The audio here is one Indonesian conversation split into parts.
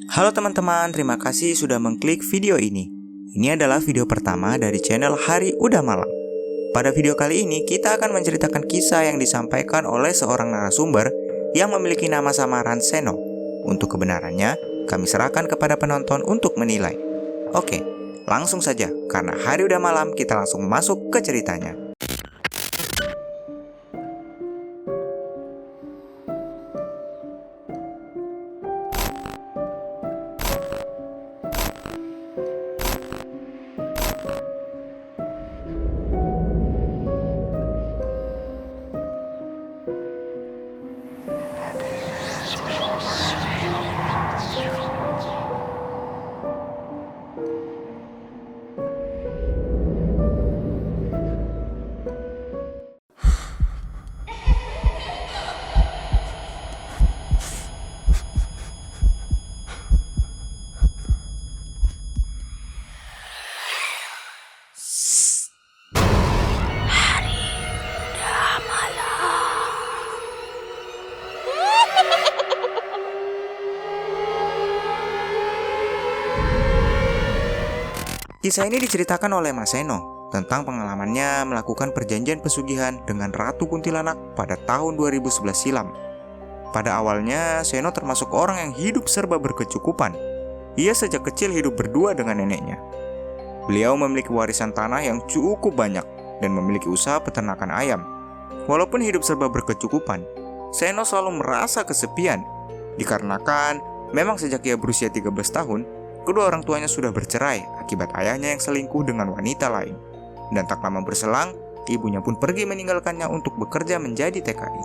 Halo teman-teman, terima kasih sudah mengklik video ini. Ini adalah video pertama dari channel Hari Udah Malam. Pada video kali ini, kita akan menceritakan kisah yang disampaikan oleh seorang narasumber yang memiliki nama samaran Seno. Untuk kebenarannya, kami serahkan kepada penonton untuk menilai. Oke, langsung saja, karena Hari Udah Malam, kita langsung masuk ke ceritanya. Kisah ini diceritakan oleh Mas Seno tentang pengalamannya melakukan perjanjian pesugihan dengan Ratu Kuntilanak pada tahun 2011 silam. Pada awalnya, Seno termasuk orang yang hidup serba berkecukupan. Ia sejak kecil hidup berdua dengan neneknya. Beliau memiliki warisan tanah yang cukup banyak dan memiliki usaha peternakan ayam. Walaupun hidup serba berkecukupan, Seno selalu merasa kesepian dikarenakan memang sejak ia berusia 13 tahun, kedua orang tuanya sudah bercerai akibat ayahnya yang selingkuh dengan wanita lain. Dan tak lama berselang, ibunya pun pergi meninggalkannya untuk bekerja menjadi TKI.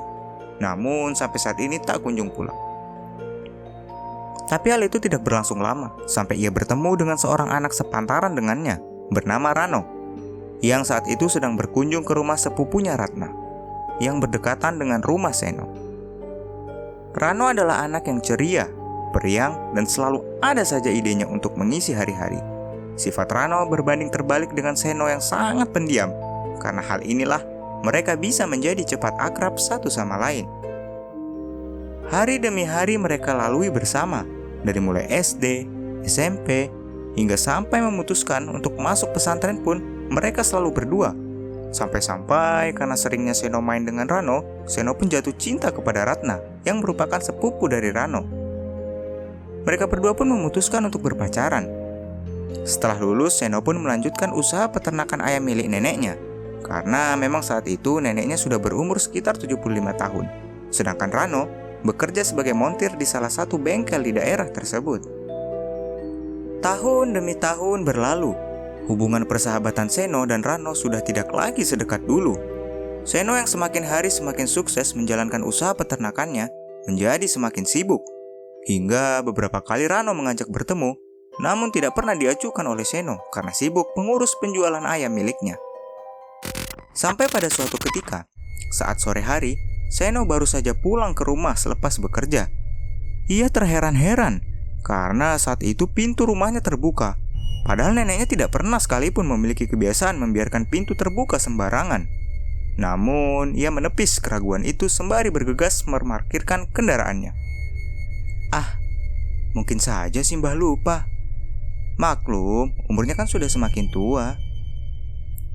Namun sampai saat ini tak kunjung pulang. Tapi hal itu tidak berlangsung lama, sampai ia bertemu dengan seorang anak sepantaran dengannya, bernama Rano, yang saat itu sedang berkunjung ke rumah sepupunya Ratna, yang berdekatan dengan rumah Seno. Rano adalah anak yang ceria, periang, dan selalu ada saja idenya untuk mengisi hari-hari. Sifat Rano berbanding terbalik dengan Seno yang sangat pendiam. Karena hal inilah, mereka bisa menjadi cepat akrab satu sama lain. Hari demi hari mereka lalui bersama, dari mulai SD, SMP, hingga sampai memutuskan untuk masuk pesantren pun mereka selalu berdua. Sampai-sampai karena seringnya Seno main dengan Rano, Seno pun jatuh cinta kepada Ratna, yang merupakan sepupu dari Rano. Mereka berdua pun memutuskan untuk berpacaran. Setelah lulus, Seno pun melanjutkan usaha peternakan ayam milik neneknya. Karena memang saat itu neneknya sudah berumur sekitar 75 tahun. Sedangkan Rano bekerja sebagai montir di salah satu bengkel di daerah tersebut. Tahun demi tahun berlalu. Hubungan persahabatan Seno dan Rano sudah tidak lagi sedekat dulu. Seno yang semakin hari semakin sukses menjalankan usaha peternakannya menjadi semakin sibuk. Hingga beberapa kali Rano mengajak bertemu, namun tidak pernah diajukan oleh Seno karena sibuk mengurus penjualan ayam miliknya. Sampai pada suatu ketika, saat sore hari, Seno baru saja pulang ke rumah selepas bekerja. Ia terheran-heran karena saat itu pintu rumahnya terbuka, padahal neneknya tidak pernah sekalipun memiliki kebiasaan membiarkan pintu terbuka sembarangan. Namun, ia menepis keraguan itu sembari bergegas memarkirkan kendaraannya. Mungkin saja si Mbah lupa. Maklum, umurnya kan sudah semakin tua.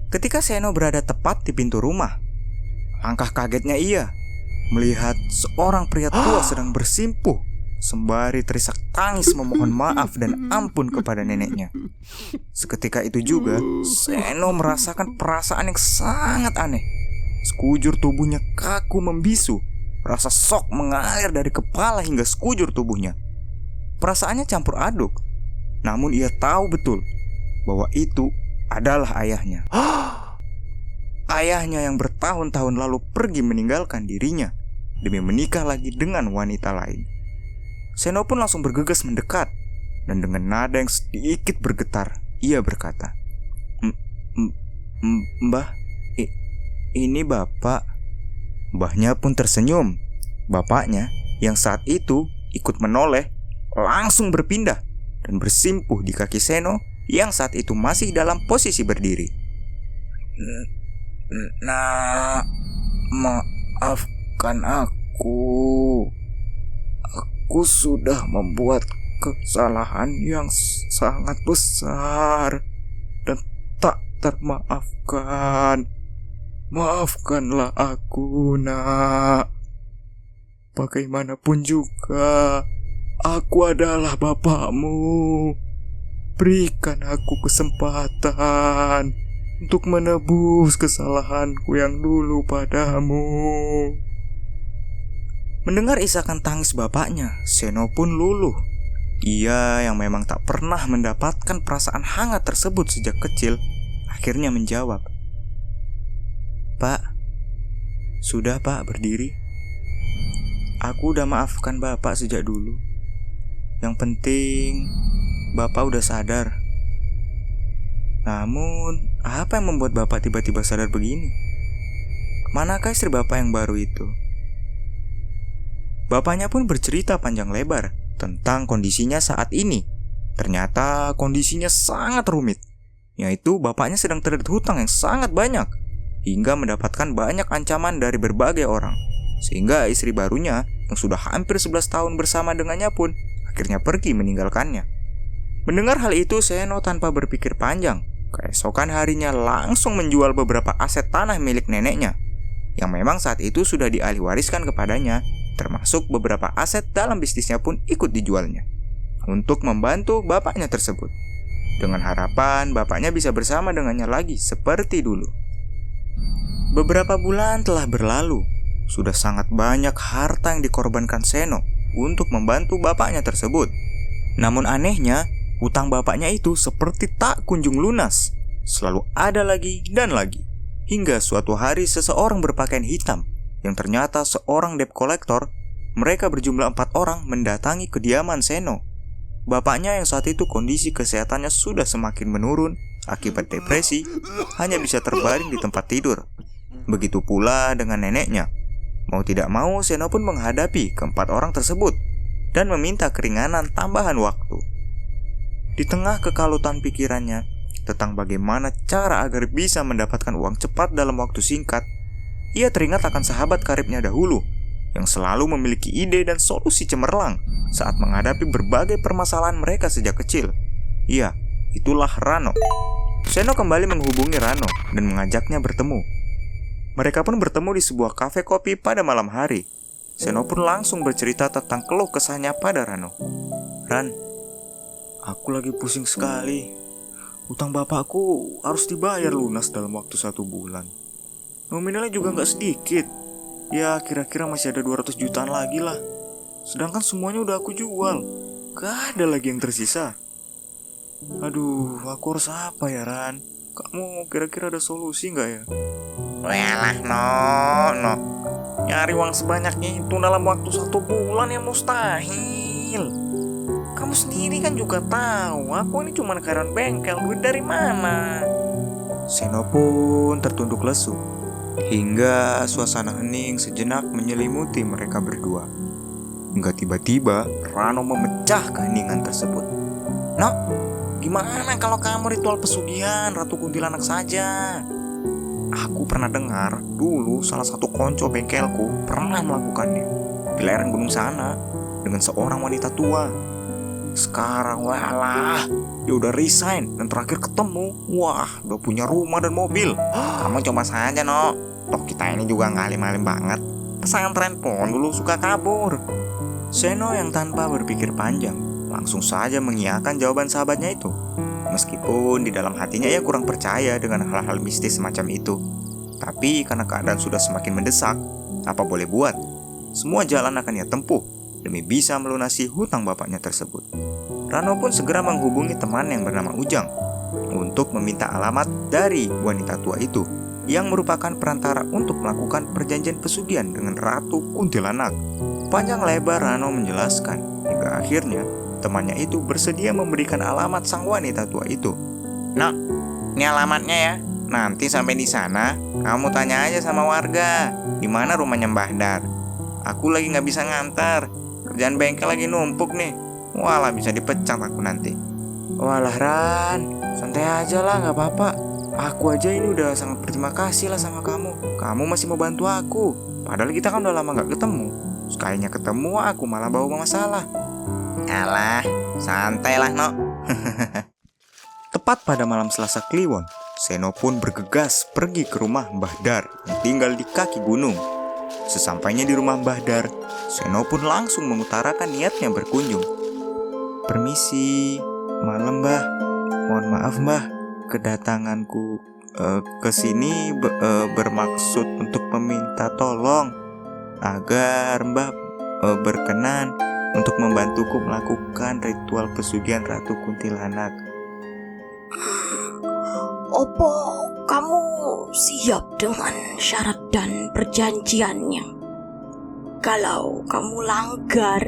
Ketika Seno berada tepat di pintu rumah, alangkah kagetnya ia melihat seorang pria tua sedang bersimpuh sembari terisak tangis memohon maaf dan ampun kepada neneknya. Seketika itu juga, Seno merasakan perasaan yang sangat aneh. Sekujur tubuhnya kaku membisu. Rasa shock mengalir dari kepala hingga sekujur tubuhnya. Perasaannya campur aduk. Namun ia tahu betul bahwa itu adalah ayahnya. Ayahnya yang bertahun-tahun lalu pergi meninggalkan dirinya demi menikah lagi dengan wanita lain. Seno pun langsung bergegas mendekat, dan dengan nada yang sedikit bergetar, ia berkata, Mbah, ini Bapak. Mbahnya pun tersenyum. Bapaknya yang saat itu ikut menoleh langsung berpindah dan bersimpuh di kaki Seno yang saat itu masih dalam posisi berdiri. Nah, maafkan aku. Aku sudah membuat kesalahan yang sangat besar dan tak termaafkan. Maafkanlah aku, Nak. Bagaimanapun juga, aku adalah bapakmu. Berikan aku kesempatan untuk menebus kesalahanku yang dulu padamu. Mendengar isakan tangis bapaknya, Seno pun luluh. Ia yang memang tak pernah mendapatkan perasaan hangat tersebut sejak kecil, akhirnya menjawab, "Pak, sudah Pak berdiri. Aku udah maafkan Bapak sejak dulu. Yang penting, Bapak udah sadar. Namun, apa yang membuat Bapak tiba-tiba sadar begini? Manakah istri Bapak yang baru itu?" Bapaknya pun bercerita panjang lebar tentang kondisinya saat ini. Ternyata kondisinya sangat rumit, yaitu bapaknya sedang terlilit hutang yang sangat banyak, hingga mendapatkan banyak ancaman dari berbagai orang. Sehingga istri barunya yang sudah hampir 11 tahun bersama dengannya pun akhirnya pergi meninggalkannya. Mendengar hal itu, Seno tanpa berpikir panjang, keesokan harinya langsung menjual beberapa aset tanah milik neneknya, yang memang saat itu sudah dialih wariskan kepadanya, termasuk beberapa aset dalam bisnisnya pun ikut dijualnya, untuk membantu bapaknya tersebut, dengan harapan bapaknya bisa bersama dengannya lagi seperti dulu. Beberapa bulan telah berlalu, sudah sangat banyak harta yang dikorbankan Seno untuk membantu bapaknya tersebut. Namun anehnya, hutang bapaknya itu seperti tak kunjung lunas, selalu ada lagi dan lagi. Hingga suatu hari seseorang berpakaian hitam, yang ternyata seorang debt collector, mereka berjumlah 4 orang mendatangi kediaman Seno. Bapaknya yang saat itu kondisi kesehatannya sudah semakin menurun akibat depresi, hanya bisa terbaring di tempat tidur. Begitu pula dengan neneknya. Mau tidak mau, Seno pun menghadapi keempat orang tersebut dan meminta keringanan tambahan waktu. Di tengah kekalutan pikirannya tentang bagaimana cara agar bisa mendapatkan uang cepat dalam waktu singkat, ia teringat akan sahabat karibnya dahulu yang selalu memiliki ide dan solusi cemerlang saat menghadapi berbagai permasalahan mereka sejak kecil. Iya, itulah Rano. Seno kembali menghubungi Rano dan mengajaknya bertemu. Mereka pun bertemu di sebuah kafe kopi pada malam hari. Seno pun langsung bercerita tentang keluh kesahnya pada Rano. "Ran, aku lagi pusing sekali. Utang bapakku harus dibayar lunas dalam waktu 1 bulan. Nominalnya juga gak sedikit. Ya kira-kira masih ada 200 jutaan lagi lah. Sedangkan semuanya udah aku jual. Gak ada lagi yang tersisa. Aduh, aku harus apa ya, Ran? Kamu kira-kira ada solusi gak ya?" Walah, no. Nyari uang sebanyak itu dalam waktu 1 bulan yang mustahil. Kamu sendiri kan juga tahu, aku ini cuma karyawan bengkel, duit dari mana? Seno pun tertunduk lesu, hingga suasana hening sejenak menyelimuti mereka berdua. Hingga tiba-tiba Rano memecah keheningan tersebut. "No, gimana kalau kamu ritual pesugihan Ratu Kuntilanak saja? Aku pernah dengar dulu salah satu konco bengkelku pernah melakukannya di lereng gunung sana dengan seorang wanita tua. Sekarang walah, dia udah resign dan terakhir ketemu, wah, udah punya rumah dan mobil. Kamu coba saja, no. Toh kita ini juga nggak alim-alim banget. Pesantren pun dulu suka kabur." Seno yang tanpa berpikir panjang langsung saja mengiyakan jawaban sahabatnya itu. Meskipun di dalam hatinya ia kurang percaya dengan hal-hal mistis semacam itu. Tapi karena keadaan sudah semakin mendesak, apa boleh buat, semua jalan akan ia tempuh demi bisa melunasi hutang bapaknya tersebut. Rano pun segera menghubungi teman yang bernama Ujang untuk meminta alamat dari wanita tua itu, yang merupakan perantara untuk melakukan perjanjian pesugihan dengan Ratu Kuntilanak. Panjang lebar Rano menjelaskan, hingga akhirnya temannya itu bersedia memberikan alamat sang wanita tua itu. "Nah, ini alamatnya ya. Nanti sampai di sana, kamu tanya aja sama warga di mana rumahnya Mbah Dar. Aku lagi nggak bisa ngantar. Kerjaan bengkel lagi numpuk nih. Walah, bisa dipecat aku nanti." "Walah Ran, santai aja lah, nggak apa-apa. Aku aja ini udah sangat berterima kasih lah sama kamu. Kamu masih mau bantu aku. Padahal kita kan udah lama nggak ketemu. Sekalinya ketemu aku malah bawa masalah." "Alah, Santailah, No. Tepat pada malam Selasa Kliwon, Seno pun bergegas pergi ke rumah Mbah Dar yang tinggal di kaki gunung. Sesampainya di rumah Mbah Dar, Seno pun langsung mengutarakan niatnya berkunjung. Permisi, malam Mbah. Mohon maaf Mbah, kedatanganku ke sini bermaksud untuk meminta tolong agar Mbah berkenan untuk membantuku melakukan ritual pesugihan Ratu Kuntilanak. Opo kamu siap dengan syarat dan perjanjiannya? Kalau kamu langgar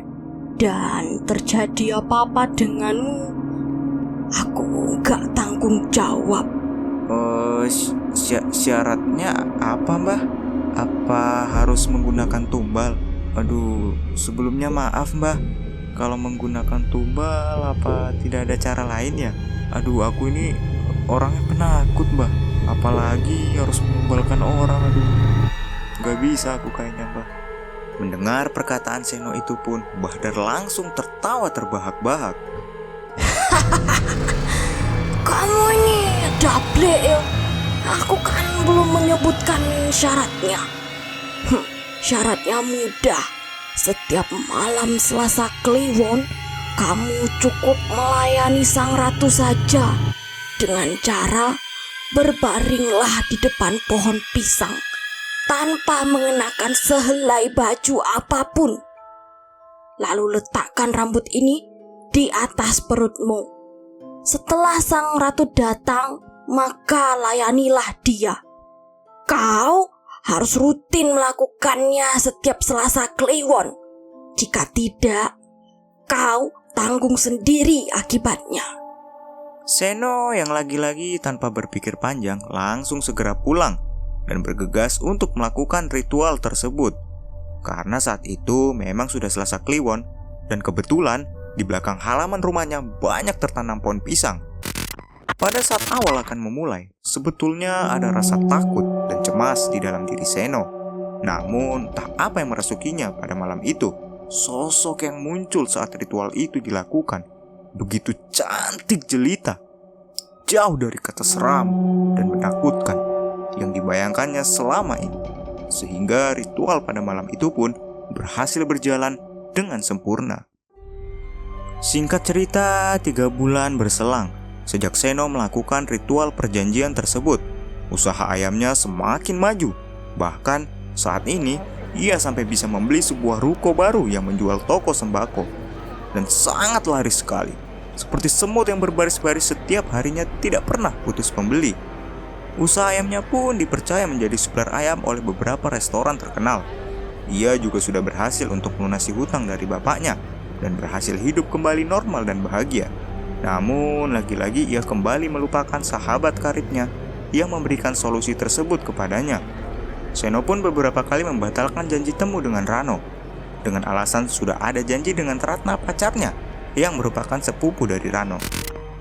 dan terjadi apa-apa denganmu, aku gak tanggung jawab. Syaratnya apa Mbah? Apa harus menggunakan tumbal? Aduh, sebelumnya maaf Mbah, kalau menggunakan tumbal apa tidak ada cara lain ya? Aduh, aku ini orangnya penakut Mbah, apalagi harus menumbalkan orang. Aduh, gak bisa aku kayaknya Mbah. Mendengar perkataan Seno itu pun, Mbah Dar langsung tertawa terbahak-bahak. Kamu ini dable ya. Aku kan belum menyebutkan syaratnya. Syaratnya mudah. Setiap malam Selasa Kliwon, kamu cukup melayani sang ratu saja dengan cara berbaringlah di depan pohon pisang tanpa mengenakan sehelai baju apapun. Lalu letakkan rambut ini di atas perutmu. Setelah sang ratu datang, maka layanilah dia. Kau harus rutin melakukannya setiap Selasa Kliwon. Jika tidak, kau tanggung sendiri akibatnya. Seno yang lagi-lagi tanpa berpikir panjang langsung segera pulang dan bergegas untuk melakukan ritual tersebut. Karena saat itu memang sudah Selasa Kliwon dan kebetulan di belakang halaman rumahnya banyak tertanam pohon pisang. Pada saat awal akan memulai, sebetulnya ada rasa takut dan cemas di dalam diri Seno. Namun, entah apa yang merasukinya pada malam itu, sosok yang muncul saat ritual itu dilakukan begitu cantik jelita, jauh dari kata seram dan menakutkan yang dibayangkannya selama ini. Sehingga ritual pada malam itu pun berhasil berjalan dengan sempurna. Singkat cerita, 3 bulan berselang sejak Seno melakukan ritual perjanjian tersebut. Usaha ayamnya semakin maju. Bahkan saat ini ia sampai bisa membeli sebuah ruko baru yang menjual toko sembako. Dan sangat laris sekali. Seperti semut yang berbaris-baris setiap harinya tidak pernah putus pembeli. Usaha ayamnya pun dipercaya menjadi supplier ayam oleh beberapa restoran terkenal. Ia juga sudah berhasil untuk melunasi hutang dari bapaknya dan berhasil hidup kembali normal dan bahagia. Namun, lagi-lagi ia kembali melupakan sahabat karibnya yang memberikan solusi tersebut kepadanya. Seno pun beberapa kali membatalkan janji temu dengan Rano dengan alasan sudah ada janji dengan Ratna pacarnya yang merupakan sepupu dari Rano.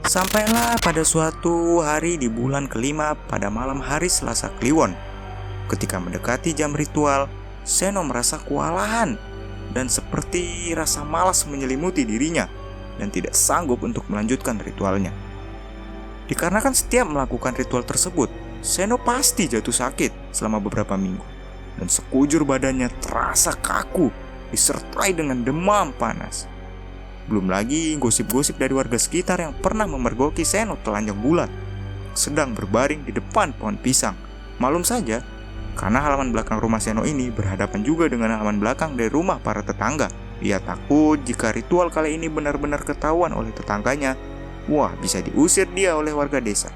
Sampailah pada suatu hari di bulan kelima pada malam hari Selasa Kliwon. Ketika mendekati jam ritual, Seno merasa kewalahan dan seperti rasa malas menyelimuti dirinya dan tidak sanggup untuk melanjutkan ritualnya. Dikarenakan setiap melakukan ritual tersebut, Seno pasti jatuh sakit selama beberapa minggu dan sekujur badannya terasa kaku disertai dengan demam panas. Belum lagi gosip-gosip dari warga sekitar yang pernah memergoki Seno telanjang bulat sedang berbaring di depan pohon pisang. Malum saja, karena halaman belakang rumah Seno ini berhadapan juga dengan halaman belakang dari rumah para tetangga. Ia takut jika ritual kali ini benar-benar ketahuan oleh tetangganya, wah bisa diusir dia oleh warga desa.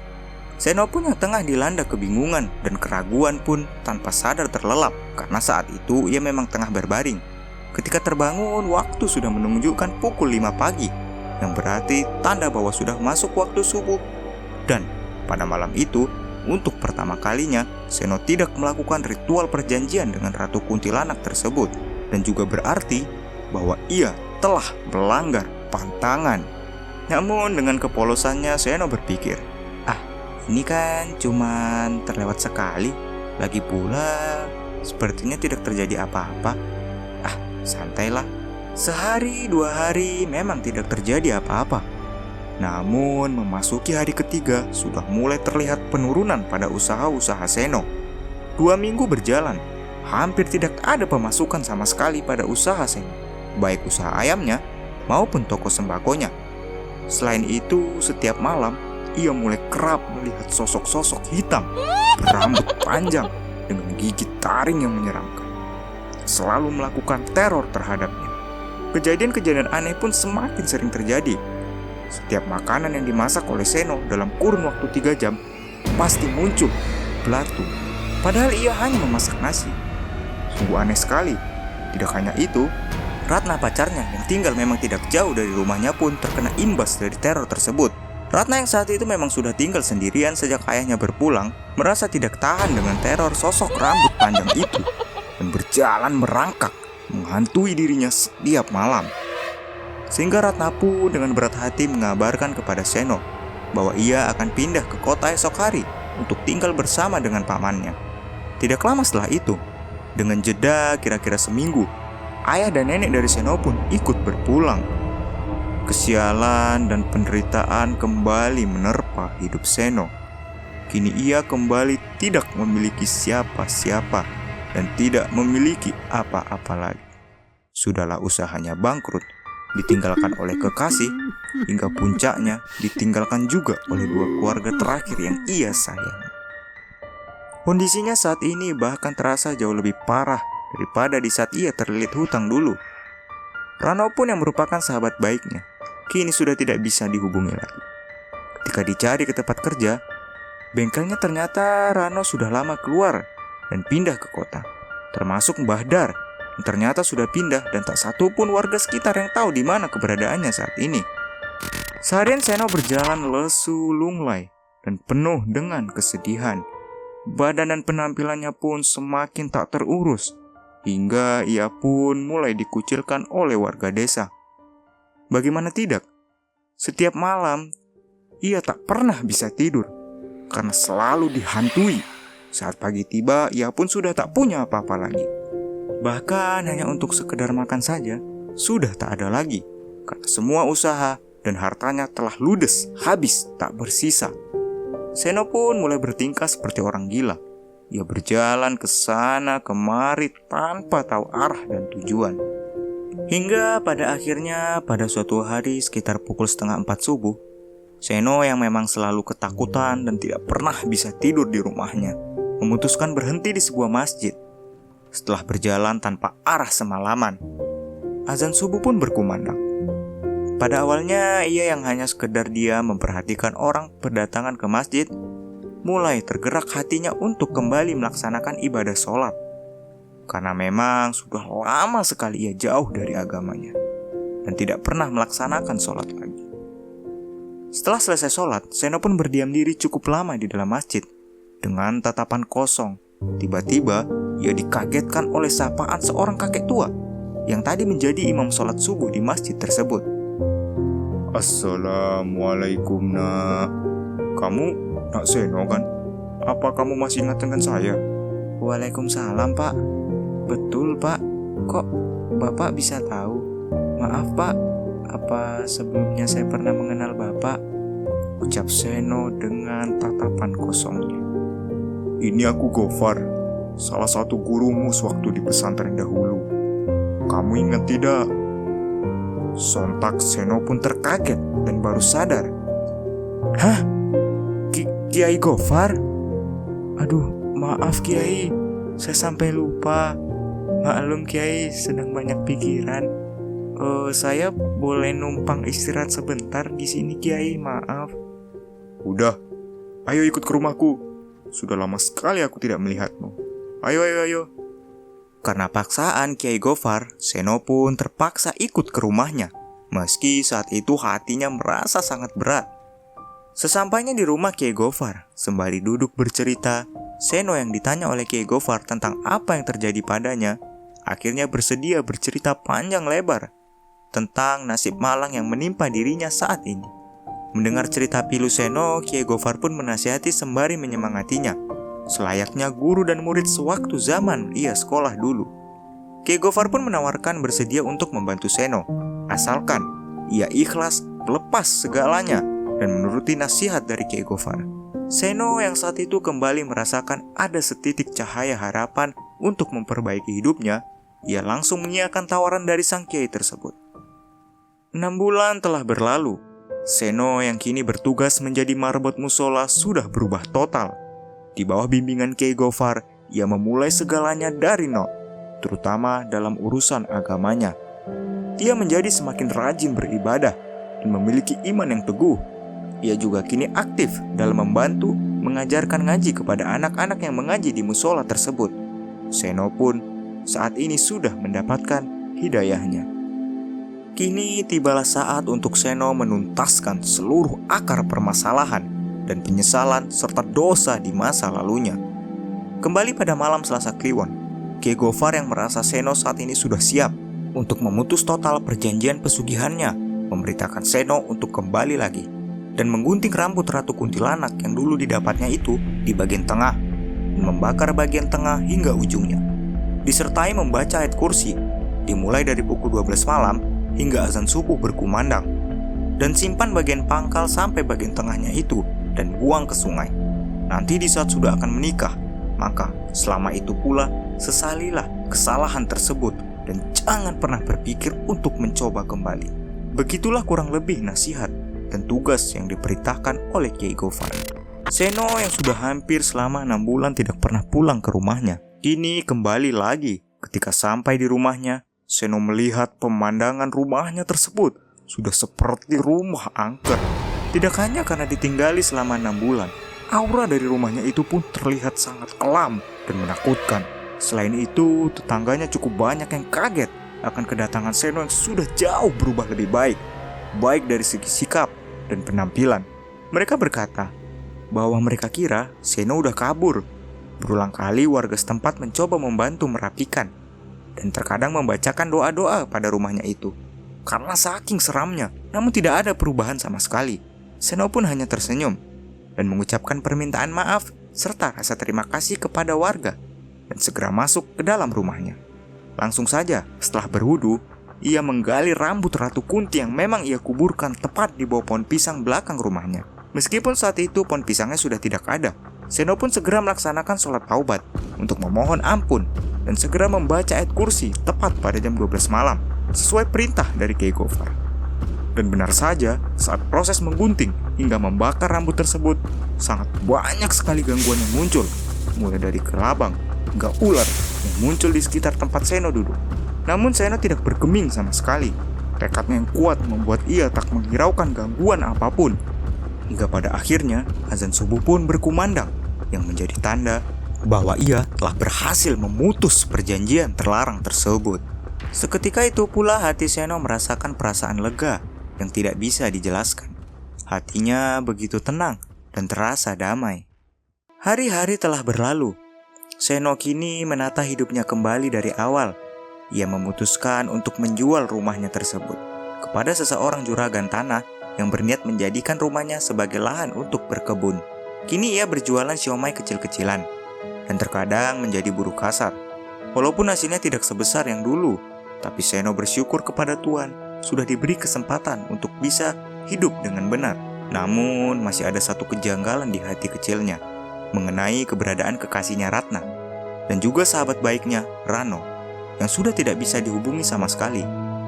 Seno pun yang tengah dilanda kebingungan dan keraguan pun tanpa sadar terlelap karena saat itu ia memang tengah berbaring. Ketika terbangun, waktu sudah menunjukkan pukul 5 pagi, yang berarti tanda bahwa sudah masuk waktu subuh. Dan pada malam itu, untuk pertama kalinya, Seno tidak melakukan ritual perjanjian dengan Ratu Kuntilanak tersebut, dan juga berarti bahwa ia telah melanggar pantangan. Namun dengan kepolosannya Seno berpikir, ini kan cuman terlewat sekali, lagi pula sepertinya tidak terjadi apa-apa. Santailah, Sehari dua hari memang tidak terjadi apa-apa. Namun memasuki hari ketiga sudah mulai terlihat penurunan pada usaha-usaha Seno. 2 minggu berjalan, hampir tidak ada pemasukan sama sekali pada usaha Seno, baik usaha ayamnya maupun toko sembakonya. Selain itu, setiap malam ia mulai kerap melihat sosok-sosok hitam berambut panjang dengan gigi taring yang menyeramkan, selalu melakukan teror terhadapnya. Kejadian-kejadian aneh pun semakin sering terjadi. Setiap makanan yang dimasak oleh Seno dalam kurun waktu 3 jam pasti muncul belatung, padahal ia hanya memasak nasi. Sungguh aneh sekali. Tidak hanya itu, Ratna pacarnya yang tinggal memang tidak jauh dari rumahnya pun terkena imbas dari teror tersebut. Ratna yang saat itu memang sudah tinggal sendirian sejak ayahnya berpulang, merasa tidak tahan dengan teror sosok rambut panjang itu dan berjalan merangkak menghantui dirinya setiap malam. Sehingga Ratna pun dengan berat hati mengabarkan kepada Seno bahwa ia akan pindah ke kota esok hari untuk tinggal bersama dengan pamannya. Tidak lama setelah itu, dengan jeda kira-kira seminggu, ayah dan nenek dari Seno pun ikut berpulang. Kesialan dan penderitaan kembali menerpa hidup Seno. Kini ia kembali tidak memiliki siapa-siapa dan tidak memiliki apa-apa lagi. Sudahlah usahanya bangkrut, ditinggalkan oleh kekasih, hingga puncaknya ditinggalkan juga oleh 2 keluarga terakhir yang ia sayangi. Kondisinya saat ini bahkan terasa jauh lebih parah daripada di saat ia terlilit hutang dulu. Rano pun yang merupakan sahabat baiknya, kini sudah tidak bisa dihubungi lagi. Ketika dicari ke tempat kerja, bengkelnya ternyata Rano sudah lama keluar dan pindah ke kota, termasuk Mbah Dar yang ternyata sudah pindah dan tak satu pun warga sekitar yang tahu di mana keberadaannya saat ini. Seharian Seno berjalan lesu lunglai dan penuh dengan kesedihan. Badan dan penampilannya pun semakin tak terurus, hingga ia pun mulai dikucilkan oleh warga desa. Bagaimana tidak, setiap malam ia tak pernah bisa tidur karena selalu dihantui. Saat pagi tiba, ia pun sudah tak punya apa-apa lagi. Bahkan hanya untuk sekedar makan saja, sudah tak ada lagi. Karena semua usaha dan hartanya telah ludes, habis, tak bersisa. Seno pun mulai bertingkah seperti orang gila. Ia berjalan ke sana kemari tanpa tahu arah dan tujuan. Hingga pada akhirnya pada suatu hari sekitar pukul 3:30 subuh, Seno yang memang selalu ketakutan dan tidak pernah bisa tidur di rumahnya, memutuskan berhenti di sebuah masjid. Setelah berjalan tanpa arah semalaman, azan subuh pun berkumandang. Pada awalnya ia yang hanya sekedar diam memperhatikan orang berdatangan ke masjid, mulai tergerak hatinya untuk kembali melaksanakan ibadah sholat. Karena memang sudah lama sekali ia jauh dari agamanya dan tidak pernah melaksanakan sholat lagi. Setelah selesai sholat, Seno pun berdiam diri cukup lama di dalam masjid. Dengan tatapan kosong, tiba-tiba ia dikagetkan oleh sapaan seorang kakek tua yang tadi menjadi imam sholat subuh di masjid tersebut. Assalamualaikum nak. Kamu nak Seno kan? Apa kamu masih ingat dengan saya? Waalaikumsalam pak. Betul pak. Kok bapak bisa tahu? Maaf pak, apa sebelumnya saya pernah mengenal bapak? Ucap Seno dengan tatapan kosongnya. Ini aku Gofar, salah satu gurumu sewaktu di pesantren dahulu. Kamu ingat tidak? Sontak Seno pun terkaget dan baru sadar. Hah? Kiai Gofar? Aduh, maaf Kiai, saya sampai lupa. Maklum Kiai, sedang banyak pikiran. Saya boleh numpang istirahat sebentar di sini Kiai, maaf. Udah, ayo ikut ke rumahku. Sudah lama sekali aku tidak melihatmu. Ayo. Karena paksaan Kiai Gofar, Seno pun terpaksa ikut ke rumahnya. Meski saat itu hatinya merasa sangat berat. Sesampainya di rumah Kiai Gofar, sembari duduk bercerita, Seno yang ditanya oleh Kiai Gofar tentang apa yang terjadi padanya, akhirnya bersedia bercerita panjang lebar tentang nasib malang yang menimpa dirinya saat ini. Mendengar cerita pilu Seno, Kiai Gofar pun menasihati sembari menyemangatinya, selayaknya guru dan murid sewaktu zaman ia sekolah dulu. Kiai Gofar pun menawarkan bersedia untuk membantu Seno, asalkan ia ikhlas melepas segalanya dan menuruti nasihat dari Kiai Gofar. Seno yang saat itu kembali merasakan ada setitik cahaya harapan untuk memperbaiki hidupnya, ia langsung mengiyakan tawaran dari sang kiai tersebut. 6 bulan telah berlalu. Seno yang kini bertugas menjadi marbot musola sudah berubah total. Di bawah bimbingan Kiai Gofar, ia memulai segalanya dari nol, terutama dalam urusan agamanya. Ia menjadi semakin rajin beribadah dan memiliki iman yang teguh. Ia juga kini aktif dalam membantu mengajarkan ngaji kepada anak-anak yang mengaji di musola tersebut. Seno pun saat ini sudah mendapatkan hidayahnya. Kini tibalah saat untuk Seno menuntaskan seluruh akar permasalahan dan penyesalan serta dosa di masa lalunya. Kembali pada malam Selasa Kliwon, Kiai Gofar yang merasa Seno saat ini sudah siap untuk memutus total perjanjian pesugihannya, memberitakan Seno untuk kembali lagi dan menggunting rambut Ratu Kuntilanak yang dulu didapatnya itu di bagian tengah dan membakar bagian tengah hingga ujungnya. Disertai membaca ayat kursi dimulai dari pukul 12 malam hingga azan subuh berkumandang, dan simpan bagian pangkal sampai bagian tengahnya itu dan buang ke sungai. Nanti di saat sudah akan menikah, maka selama itu pula sesalilah kesalahan tersebut dan jangan pernah berpikir untuk mencoba kembali. Begitulah kurang lebih nasihat dan tugas yang diperintahkan oleh Kiai Gofar. Seno yang sudah hampir selama 6 bulan tidak pernah pulang ke rumahnya, kini kembali lagi. Ketika sampai di rumahnya, Seno melihat pemandangan rumahnya tersebut sudah seperti rumah angker. Tidak hanya karena ditinggali selama 6 bulan, aura dari rumahnya itu pun terlihat sangat kelam dan menakutkan. Selain itu, tetangganya cukup banyak yang kaget akan kedatangan Seno yang sudah jauh berubah lebih baik dari segi sikap dan penampilan. Mereka berkata bahwa mereka kira Seno udah kabur. Berulang kali warga setempat mencoba membantu merapikan dan terkadang membacakan doa-doa pada rumahnya itu. Karena saking seramnya, namun tidak ada perubahan sama sekali. Seno pun hanya tersenyum dan mengucapkan permintaan maaf serta rasa terima kasih kepada warga dan segera masuk ke dalam rumahnya. Langsung saja setelah berwudu, ia menggali rambut Ratu Kunti yang memang ia kuburkan tepat di bawah pohon pisang belakang rumahnya. Meskipun saat itu pohon pisangnya sudah tidak ada, Seno pun segera melaksanakan sholat taubat untuk memohon ampun dan segera membaca ayat kursi tepat pada jam 12 malam sesuai perintah dari Kiai Gofar. Dan benar saja, saat proses menggunting hingga membakar rambut tersebut, sangat banyak sekali gangguan yang muncul, mulai dari kelabang hingga ular yang muncul di sekitar tempat Seno duduk. Namun Seno tidak bergeming sama sekali. Tekadnya yang kuat membuat ia tak menghiraukan gangguan apapun. Hingga pada akhirnya azan subuh pun berkumandang yang menjadi tanda bahwa ia telah berhasil memutus perjanjian terlarang tersebut. Seketika itu pula hati Seno merasakan perasaan lega yang tidak bisa dijelaskan. Hatinya begitu tenang dan terasa damai. Hari-hari telah berlalu. Seno kini menata hidupnya kembali dari awal. Ia memutuskan untuk menjual rumahnya tersebut kepada seseorang juragan tanah yang berniat menjadikan rumahnya sebagai lahan untuk berkebun. Kini ia berjualan siomay kecil-kecilan dan terkadang menjadi buruh kasar. Walaupun hasilnya tidak sebesar yang dulu, tapi Seno bersyukur kepada Tuhan sudah diberi kesempatan untuk bisa hidup dengan benar. Namun masih ada satu kejanggalan di hati kecilnya mengenai keberadaan kekasihnya Ratna dan juga sahabat baiknya Rano yang sudah tidak bisa dihubungi sama sekali.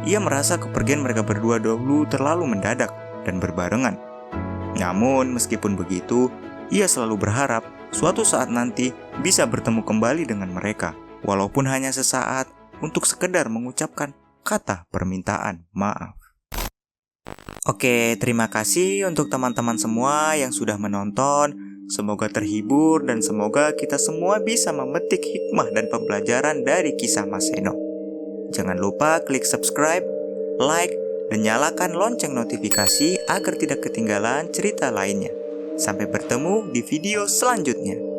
Ia merasa kepergian mereka berdua dahulu terlalu mendadak dan berbarengan. Namun meskipun begitu, ia selalu berharap suatu saat nanti bisa bertemu kembali dengan mereka, walaupun hanya sesaat untuk sekedar mengucapkan kata permintaan maaf. Oke, terima kasih untuk teman-teman semua yang sudah menonton. Semoga terhibur dan semoga kita semua bisa memetik hikmah dan pembelajaran dari kisah Mas Seno. Jangan lupa klik subscribe, like, dan nyalakan lonceng notifikasi agar tidak ketinggalan cerita lainnya. Sampai bertemu di video selanjutnya.